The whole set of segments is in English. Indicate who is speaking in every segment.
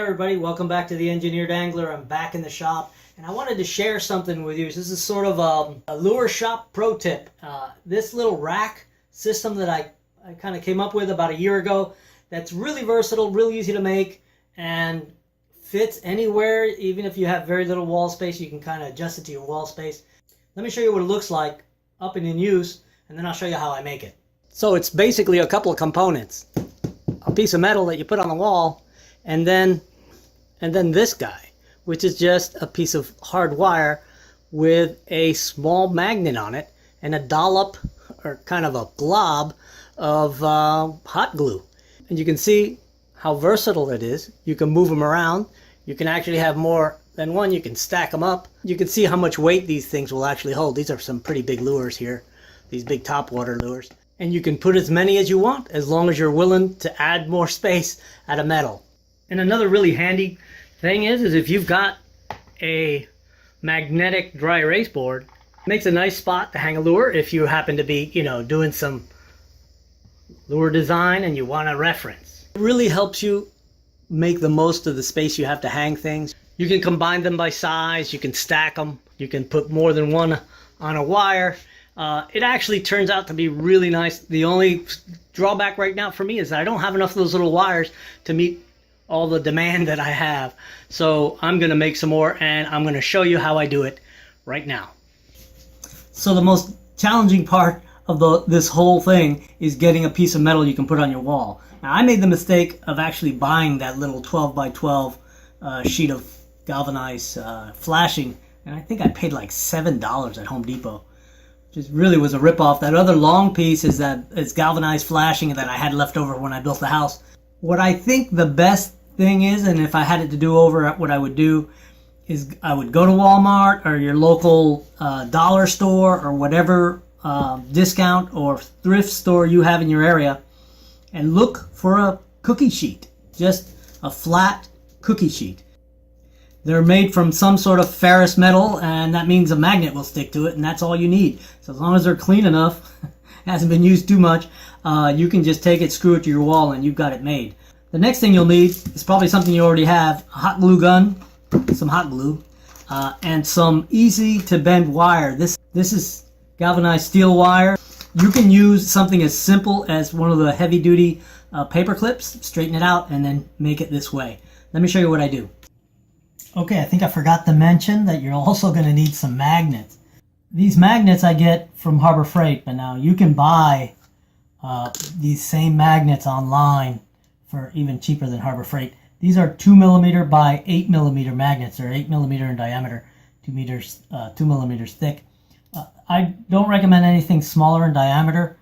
Speaker 1: everybody, welcome back to the Engineered Angler. I'm back in the shop and I wanted to share something with you. This is sort of a lure shop pro tip. This little rack system that I kind of came up with about a year ago, that's really versatile, really easy to make, and fits anywhere. Even if you have very little wall space, you can kind of adjust it to your wall space. Let me show you what it looks like up and in use, and then I'll show you how I make it. So it's basically a couple of components. A piece of metal that you put on the wall, and then this guy, which is just a piece of hard wire with a small magnet on it and a dollop or kind of a glob of hot glue. And you can see how versatile it is. You can move them around. You can actually have more than one. You can stack them up. You can see how much weight these things will actually hold. These are some pretty big lures here, these big topwater lures. And you can put as many as you want, as long as you're willing to add more space out of metal. And another really handy thing is if you've got a magnetic dry erase board, it makes a nice spot to hang a lure if you happen to be, doing some lure design and you want a reference. It really helps you make the most of the space you have to hang things. You can combine them by size, you can stack them, you can put more than one on a wire. It actually turns out to be really nice. The only drawback right now for me is that I don't have enough of those little wires to meet all the demand that I have. So I'm going to make some more, and I'm going to show you how I do it right now. So the most challenging part of this whole thing is getting a piece of metal you can put on your wall. Now, I made the mistake of actually buying that little 12 by 12 sheet of galvanized flashing, and I think I paid like $7 at Home Depot. Just really was a ripoff. That other long piece is galvanized flashing that I had left over when I built the house. What I think the best thing is, and if I had it to do over, what I would do is I would go to Walmart or your local dollar store or whatever discount or thrift store you have in your area and look for a cookie sheet, just a flat cookie sheet. They're made from some sort of ferrous metal, and that means a magnet will stick to it, and that's all you need. So as long as they're clean enough, hasn't been used too much, you can just take it, screw it to your wall, and you've got it made. The next thing you'll need is probably something you already have: a hot glue gun, some hot glue, and some easy to bend wire. This is galvanized steel wire. You can use something as simple as one of the heavy duty paper clips, straighten it out, and then make it this way. Let me show you what I do. Okay, I think I forgot to mention that you're also going to need some magnets. These magnets I get from Harbor Freight, but now you can buy these same magnets online for even cheaper than Harbor Freight. These are 2mm by 8mm magnets. They're 8mm in diameter, 2 millimeters thick. I don't recommend anything smaller in diameter.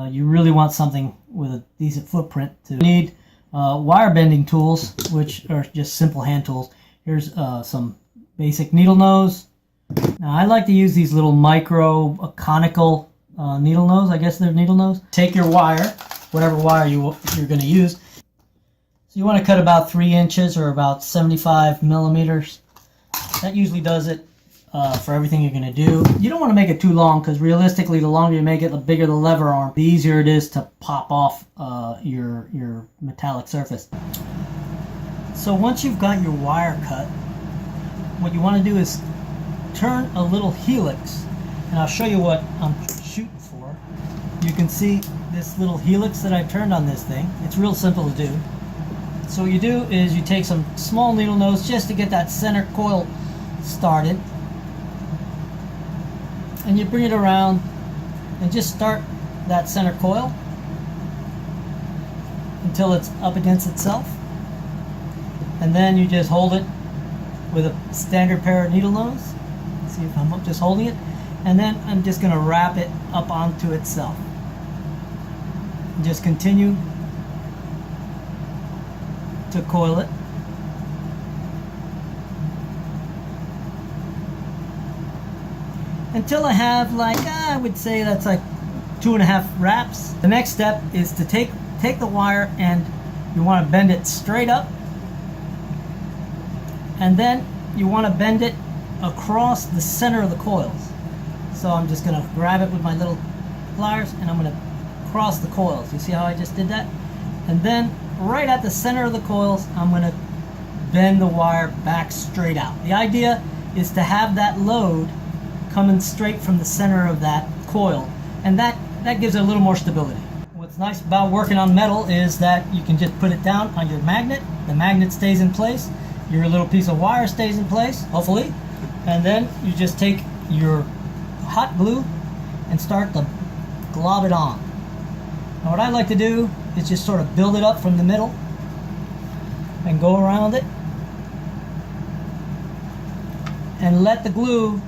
Speaker 1: You really want something with a decent footprint. You need wire bending tools, which are just simple hand tools. Here's some basic needle nose. Now I like to use these little micro conical needle nose. I guess they're needle nose. Take your wire, whatever wire you're going to use. So you want to cut about 3 inches or about 75 millimeters. That usually does it for everything you're going to do. You don't want to make it too long, because realistically the longer you make it, the bigger the lever arm, the easier it is to pop off your metallic surface. So once you've got your wire cut, what you want to do is turn a little helix, and I'll show you what I'm shooting for. You can see this little helix that I've turned on this thing. It's real simple to do. So what you do is you take some small needle nose just to get that center coil started, and you bring it around and just start that center coil until it's up against itself. And then you just hold it with a standard pair of needle nose. See if I'm just holding it. And then I'm just going to wrap it up onto itself. And just continue to coil it. Until I have I would say that's like 2.5 wraps. The next step is to take the wire, and you want to bend it straight up. And then you want to bend it across the center of the coils. So I'm just going to grab it with my little pliers, and I'm going to cross the coils. You see how I just did that? And then right at the center of the coils, I'm going to bend the wire back straight out. The idea is to have that load coming straight from the center of that coil, and that gives it a little more stability. What's nice about working on metal is that you can just put it down on your magnet. The magnet stays in place. Your little piece of wire stays in place, hopefully. And then you just take your hot glue and start to glob it on. Now what I like to do is just sort of build it up from the middle and go around it and let the glue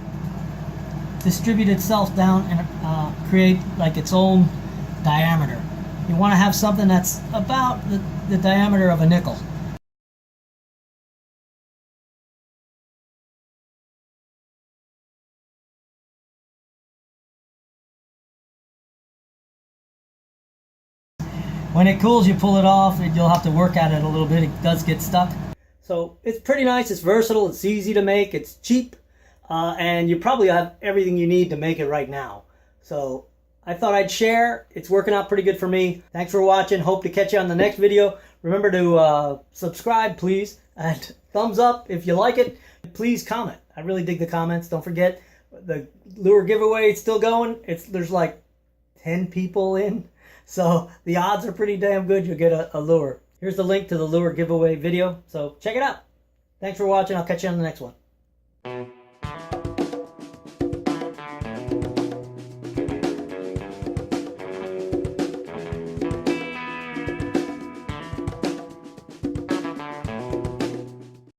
Speaker 1: distribute itself down and create like its own diameter. You want to have something that's about the diameter of a nickel. When it cools, you pull it off, and you'll have to work at it a little bit. It does get stuck. So it's pretty nice, it's versatile, it's easy to make, it's cheap, and you probably have everything you need to make it right now. So I thought I'd share. It's working out pretty good for me. Thanks for watching. Hope to catch you on the next video. Remember to subscribe, please, and thumbs up if you like it. Please comment. I really dig the comments. Don't forget, the lure giveaway is still going. There's like 10 people in, so the odds are pretty damn good you'll get a lure. Here's the link to the lure giveaway video, so check it out. Thanks for watching. I'll catch you on the next one.